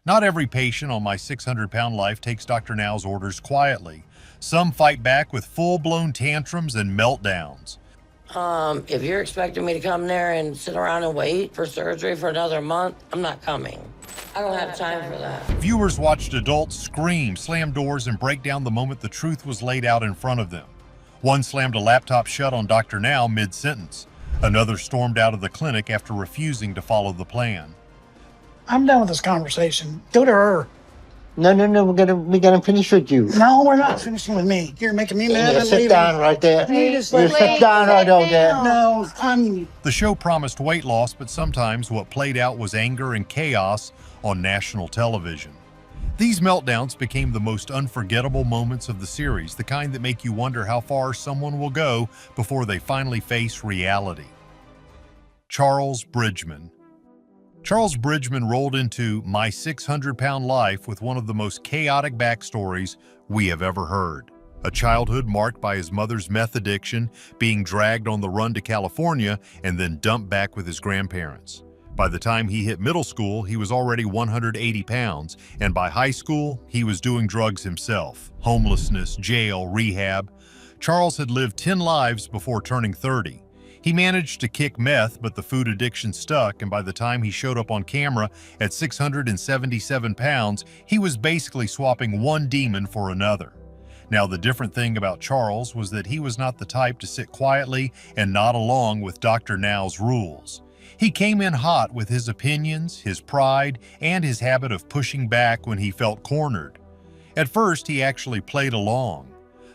Not every patient on my 600-pound life takes Dr. Now's orders quietly. Some fight back with full-blown tantrums and meltdowns. If you're expecting me to come there and sit around and wait for surgery for another month, I'm not coming. I don't have time for that. Viewers watched adults scream, slam doors, and break down the moment the truth was laid out in front of them. One slammed a laptop shut on Dr. Now mid-sentence. Another stormed out of the clinic after refusing to follow the plan. I'm done with this conversation. Go to her. No. We gotta finish with you. No, we're not finishing with me. You're making me mad. Yeah, I'm sit leaving. down right there. You just You let sit down right over there. No, I'm... The show promised weight loss, but sometimes what played out was anger and chaos on national television. These meltdowns became the most unforgettable moments of the series, the kind that make you wonder how far someone will go before they finally face reality. Charles Bridgman. Charles Bridgman rolled into My 600-Pound Life with one of the most chaotic backstories we have ever heard. A childhood marked by his mother's meth addiction, being dragged on the run to California, and then dumped back with his grandparents. By the time he hit middle school, he was already 180 pounds, and by high school, he was doing drugs himself. Homelessness, jail, rehab. Charles had lived 10 lives before turning 30. He managed to kick meth, but the food addiction stuck, and by the time he showed up on camera at 677 pounds, he was basically swapping one demon for another. Now, the different thing about Charles was that he was not the type to sit quietly and nod along with Dr. Now's rules. He came in hot with his opinions, his pride, and his habit of pushing back when he felt cornered. At first, he actually played along.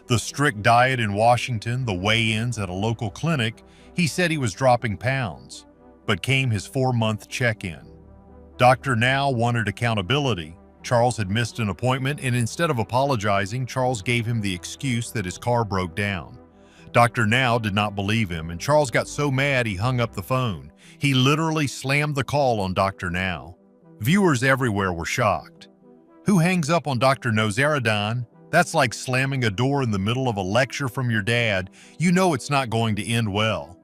The strict diet in Washington, the weigh-ins at a local clinic, he said he was dropping pounds, but came his 4-month check-in. Dr. Now wanted accountability. Charles had missed an appointment, and instead of apologizing, Charles gave him the excuse that his car broke down. Dr. Now did not believe him, and Charles got so mad he hung up the phone. He literally slammed the call on Dr. Now. Viewers everywhere were shocked. Who hangs up on Dr. Nozaradon? That's like slamming a door in the middle of a lecture from your dad. You know it's not going to end well.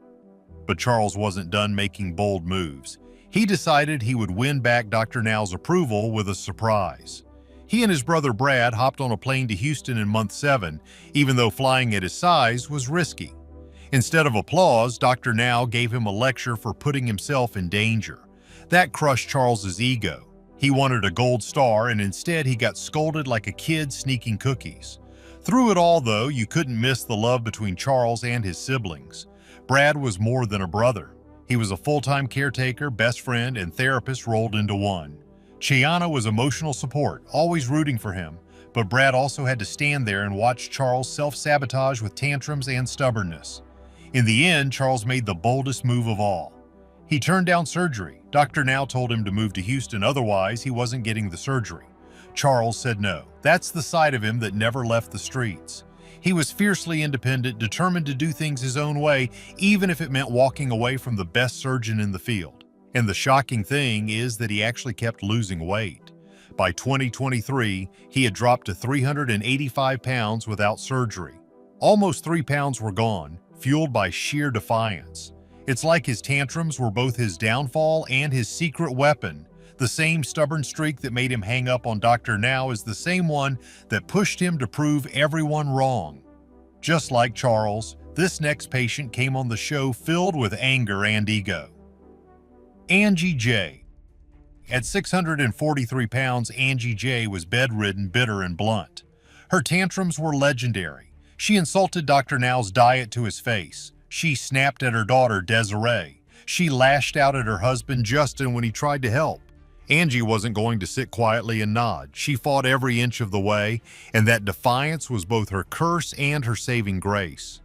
But Charles wasn't done making bold moves. He decided he would win back Dr. Now's approval with a surprise. He and his brother Brad hopped on a plane to Houston in month 7, even though flying at his size was risky. Instead of applause, Dr. Now gave him a lecture for putting himself in danger. That crushed Charles's ego. He wanted a gold star, and instead he got scolded like a kid sneaking cookies. Through it all, though, you couldn't miss the love between Charles and his siblings. Brad was more than a brother. He was a full-time caretaker, best friend, and therapist rolled into one. Chiana was emotional support, always rooting for him, but Brad also had to stand there and watch Charles self-sabotage with tantrums and stubbornness. In the end, Charles made the boldest move of all. He turned down surgery. Dr. Now told him to move to Houston, otherwise he wasn't getting the surgery. Charles said no. That's the side of him that never left the streets. He was fiercely independent, determined to do things his own way, even if it meant walking away from the best surgeon in the field. And the shocking thing is that he actually kept losing weight. By 2023, he had dropped to 385 pounds without surgery. Almost 3 pounds were gone, fueled by sheer defiance. It's like his tantrums were both his downfall and his secret weapon. The same stubborn streak that made him hang up on Dr. Now is the same one that pushed him to prove everyone wrong. Just like Charles, this next patient came on the show filled with anger and ego. Angie J. At 643 pounds, Angie J. was bedridden, bitter, and blunt. Her tantrums were legendary. She insulted Dr. Now's diet to his face. She snapped at her daughter, Desiree. She lashed out at her husband, Justin, when he tried to help. Angie wasn't going to sit quietly and nod. She fought every inch of the way, and that defiance was both her curse and her saving grace.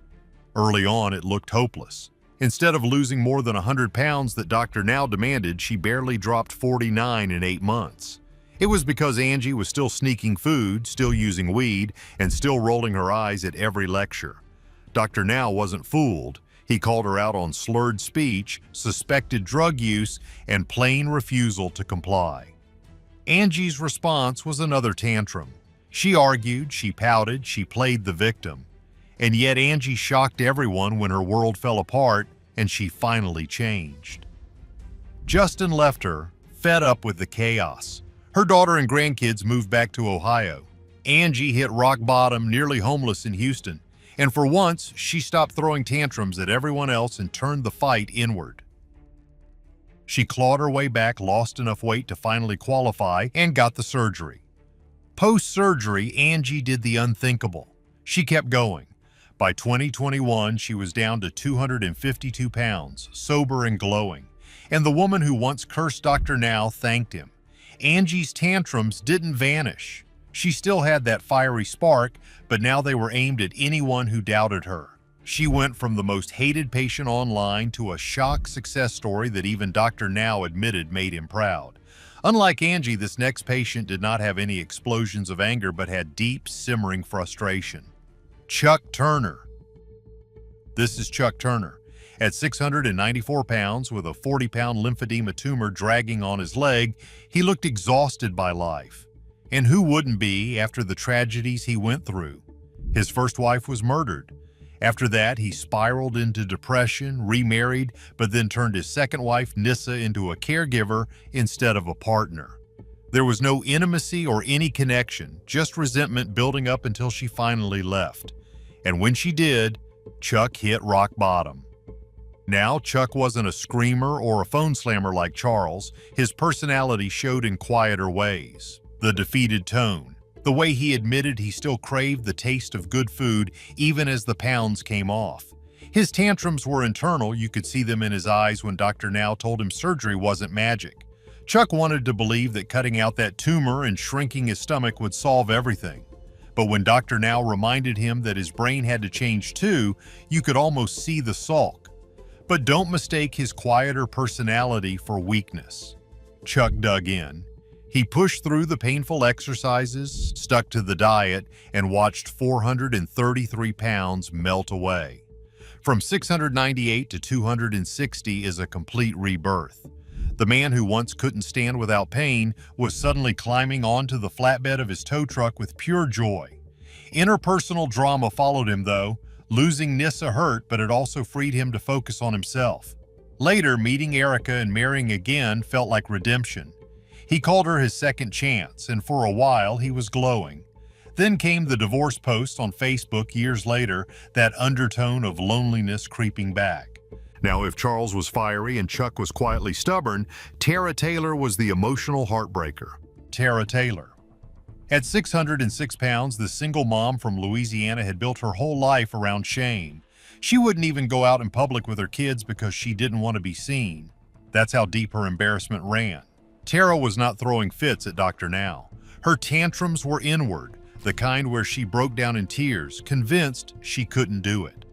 Early on, it looked hopeless. Instead of losing more than 100 pounds that Dr. Now demanded, she barely dropped 49 in 8 months. It was because Angie was still sneaking food, still using weed, and still rolling her eyes at every lecture. Dr. Now wasn't fooled. He called her out on slurred speech, suspected drug use, and plain refusal to comply. Angie's response was another tantrum. She argued, she pouted, she played the victim. And yet Angie shocked everyone when her world fell apart and she finally changed. Justin left her, fed up with the chaos. Her daughter and grandkids moved back to Ohio. Angie hit rock bottom, nearly homeless in Houston, and for once, she stopped throwing tantrums at everyone else and turned the fight inward. She clawed her way back, lost enough weight to finally qualify, and got the surgery. Post-surgery, Angie did the unthinkable. She kept going. By 2021, she was down to 252 pounds, sober and glowing, and the woman who once cursed Dr. Now thanked him. Angie's tantrums didn't vanish. She still had that fiery spark, but now they were aimed at anyone who doubted her. She went from the most hated patient online to a shock success story that even Dr. Now admitted made him proud. Unlike Angie, this next patient did not have any explosions of anger but had deep, simmering frustration. Chuck Turner. This is Chuck Turner. At 694 pounds, with a 40-pound lymphedema tumor dragging on his leg, he looked exhausted by life. And who wouldn't be after the tragedies he went through? His first wife was murdered. After that, he spiraled into depression, remarried, but then turned his second wife, Nissa, into a caregiver instead of a partner. There was no intimacy or any connection, just resentment building up until she finally left. And when she did, Chuck hit rock bottom. Now, Chuck wasn't a screamer or a phone slammer like Charles. His personality showed in quieter ways. The defeated tone, the way he admitted he still craved the taste of good food even as the pounds came off. His tantrums were internal. You could see them in his eyes when Dr. Now told him surgery wasn't magic. Chuck wanted to believe that cutting out that tumor and shrinking his stomach would solve everything. But when Dr. Now reminded him that his brain had to change too, you could almost see the sulk. But don't mistake his quieter personality for weakness. Chuck dug in. He pushed through the painful exercises, stuck to the diet, and watched 433 pounds melt away. From 698 to 260 is a complete rebirth. The man who once couldn't stand without pain was suddenly climbing onto the flatbed of his tow truck with pure joy. Interpersonal drama followed him, though. Losing Nissa hurt, but it also freed him to focus on himself. Later, meeting Erica and marrying again felt like redemption. He called her his second chance, and for a while he was glowing. Then came the divorce post on Facebook years later, that undertone of loneliness creeping back. Now, if Charles was fiery and Chuck was quietly stubborn, Tara Taylor was the emotional heartbreaker. Tara Taylor. At 606 pounds, the single mom from Louisiana had built her whole life around shame. She wouldn't even go out in public with her kids because she didn't want to be seen. That's how deep her embarrassment ran. Tara was not throwing fits at Dr. Now. Her tantrums were inward, the kind where she broke down in tears, convinced she couldn't do it.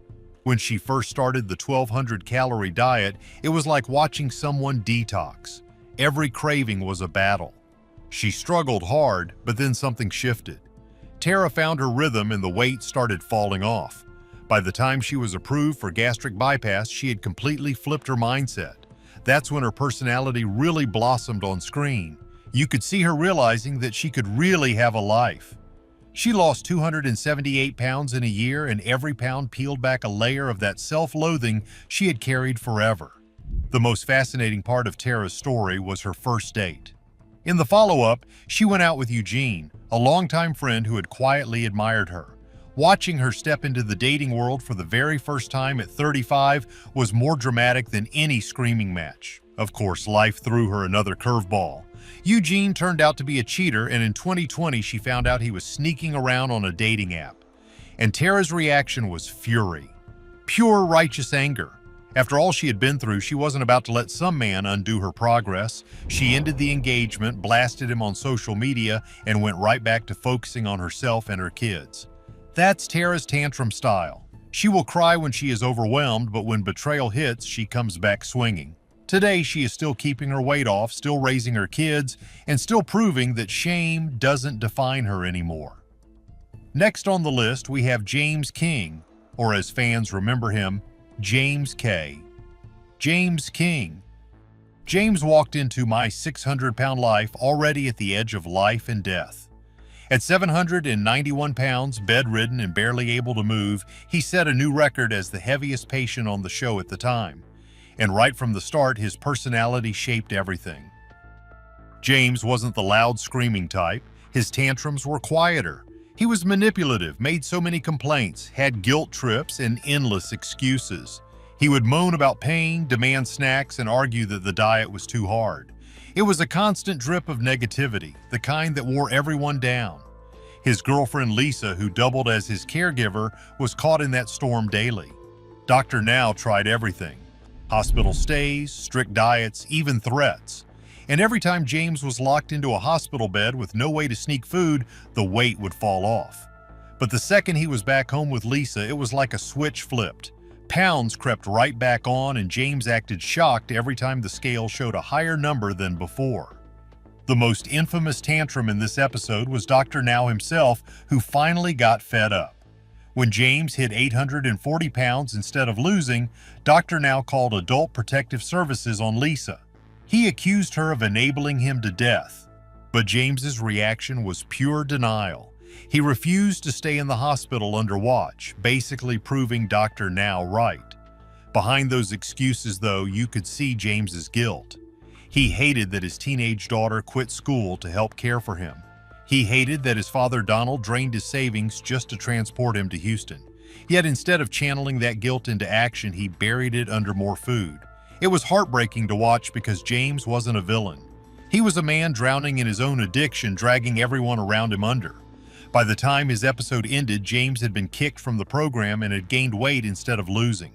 When she first started the 1,200-calorie diet, it was like watching someone detox. Every craving was a battle. She struggled hard, but then something shifted. Tara found her rhythm and the weight started falling off. By the time she was approved for gastric bypass, she had completely flipped her mindset. That's when her personality really blossomed on screen. You could see her realizing that she could really have a life. She lost 278 pounds in a year, and every pound peeled back a layer of that self-loathing she had carried forever. The most fascinating part of Tara's story was her first date. In the follow-up, she went out with Eugene, a longtime friend who had quietly admired her. Watching her step into the dating world for the very first time at 35 was more dramatic than any screaming match. Of course, life threw her another curveball. Eugene turned out to be a cheater, and in 2020 she found out he was sneaking around on a dating app. And Tara's reaction was fury. Pure righteous anger. After all she had been through, she wasn't about to let some man undo her progress. She ended the engagement, blasted him on social media, and went right back to focusing on herself and her kids. That's Tara's tantrum style. She will cry when she is overwhelmed, but when betrayal hits, she comes back swinging. Today, she is still keeping her weight off, still raising her kids, and still proving that shame doesn't define her anymore. Next on the list, we have James King, or as fans remember him, James K. James King. James walked into my 600-pound life already at the edge of life and death. At 791 pounds, bedridden and barely able to move, he set a new record as the heaviest patient on the show at the time. And right from the start, his personality shaped everything. James wasn't the loud screaming type. His tantrums were quieter. He was manipulative, made so many complaints, had guilt trips, and endless excuses. He would moan about pain, demand snacks, and argue that the diet was too hard. It was a constant drip of negativity, the kind that wore everyone down. His girlfriend Lisa, who doubled as his caregiver, was caught in that storm daily. Dr. Now tried everything: hospital stays, strict diets, even threats. And every time James was locked into a hospital bed with no way to sneak food, the weight would fall off. But the second he was back home with Lisa, it was like a switch flipped. Pounds crept right back on, and James acted shocked every time the scale showed a higher number than before. The most infamous tantrum in this episode was Dr. Now himself, who finally got fed up. When James hit 840 pounds instead of losing, Dr. Now called Adult Protective Services on Lisa. He accused her of enabling him to death, but James's reaction was pure denial. He refused to stay in the hospital under watch, basically proving Dr. Now right. Behind those excuses, though, you could see James's guilt. He hated that his teenage daughter quit school to help care for him. He hated that his father Donald drained his savings just to transport him to Houston. Yet instead of channeling that guilt into action, he buried it under more food. It was heartbreaking to watch because James wasn't a villain. He was a man drowning in his own addiction, dragging everyone around him under. By the time his episode ended, James had been kicked from the program and had gained weight instead of losing.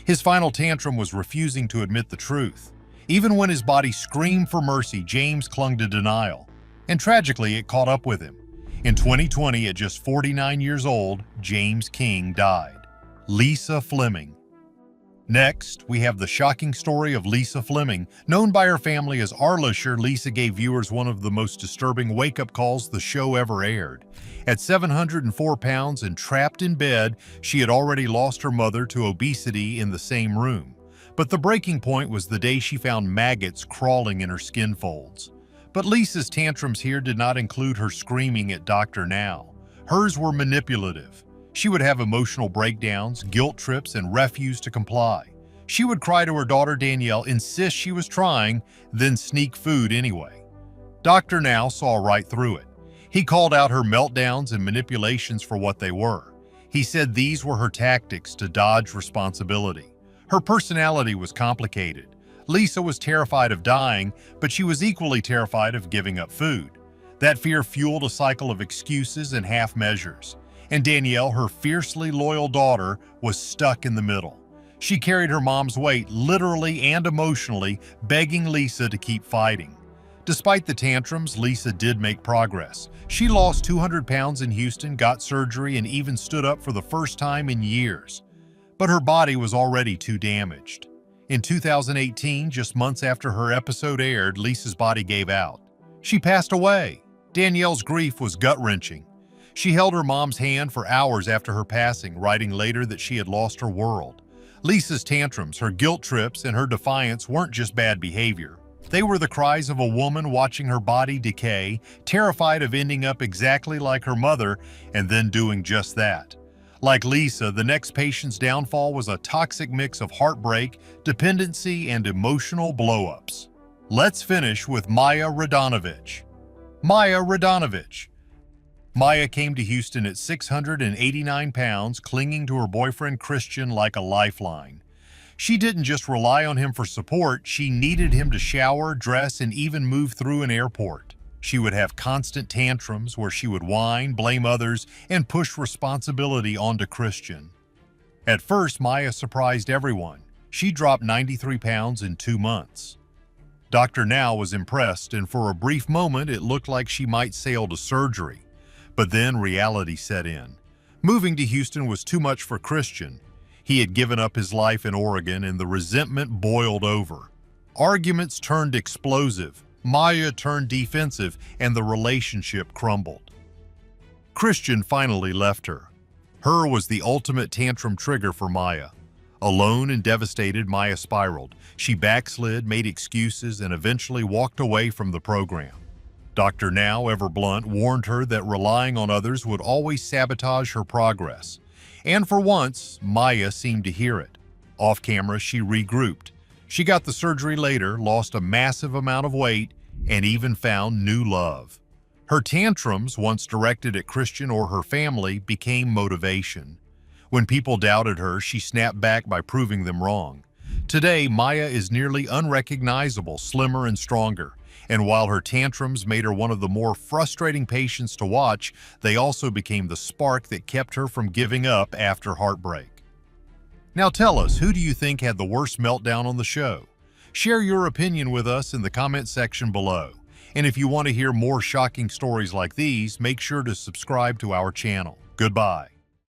His final tantrum was refusing to admit the truth. Even when his body screamed for mercy, James clung to denial. And tragically, it caught up with him. In 2020, at just 49 years old, James King died. Lisa Fleming. Next, we have the shocking story of Lisa Fleming. Known by her family as Arlisher, Lisa gave viewers one of the most disturbing wake-up calls the show ever aired. At 704 pounds and trapped in bed, she had already lost her mother to obesity in the same room. But the breaking point was the day she found maggots crawling in her skin folds. But Lisa's tantrums here did not include her screaming at Dr. Now. Hers were manipulative. She would have emotional breakdowns, guilt trips, and refuse to comply. She would cry to her daughter Danielle, insist she was trying, then sneak food anyway. Dr. Now saw right through it. He called out her meltdowns and manipulations for what they were. He said these were her tactics to dodge responsibility. Her personality was complicated. Lisa was terrified of dying, but she was equally terrified of giving up food. That fear fueled a cycle of excuses and half measures. And Danielle, her fiercely loyal daughter, was stuck in the middle. She carried her mom's weight, literally and emotionally, begging Lisa to keep fighting. Despite the tantrums, Lisa did make progress. She lost 200 pounds in Houston, got surgery, and even stood up for the first time in years. But her body was already too damaged. In 2018, just months after her episode aired, Lisa's body gave out. She passed away. Danielle's grief was gut-wrenching. She held her mom's hand for hours after her passing, writing later that she had lost her world. Lisa's tantrums, her guilt trips, and her defiance weren't just bad behavior. They were the cries of a woman watching her body decay, terrified of ending up exactly like her mother, and then doing just that. Like Lisa, the next patient's downfall was a toxic mix of heartbreak, dependency, and emotional blow-ups. Let's finish with Maya Radonovich. Maya Radonovich. Maya came to Houston at 689 pounds, clinging to her boyfriend Christian like a lifeline. She didn't just rely on him for support, she needed him to shower, dress, and even move through an airport. She would have constant tantrums where she would whine, blame others, and push responsibility onto Christian. At first, Maya surprised everyone. She dropped 93 pounds in 2 months. Dr. Now was impressed, and for a brief moment, it looked like she might sail to surgery. But then reality set in. Moving to Houston was too much for Christian. He had given up his life in Oregon, and the resentment boiled over. Arguments turned explosive, Maya turned defensive, and the relationship crumbled. Christian finally left her. Her was the ultimate tantrum trigger for Maya. Alone and devastated, Maya spiraled. She backslid, made excuses, and eventually walked away from the program. Dr. Now, ever blunt, warned her that relying on others would always sabotage her progress. And for once, Maya seemed to hear it. Off camera, she regrouped. She got the surgery later, lost a massive amount of weight, and even found new love. Her tantrums, once directed at Christian or her family, became motivation. When people doubted her, she snapped back by proving them wrong. Today, Maya is nearly unrecognizable, slimmer and stronger. And while her tantrums made her one of the more frustrating patients to watch, they also became the spark that kept her from giving up after heartbreak. Now tell us, who do you think had the worst meltdown on the show? Share your opinion with us in the comment section below. And if you want to hear more shocking stories like these, make sure to subscribe to our channel. Goodbye.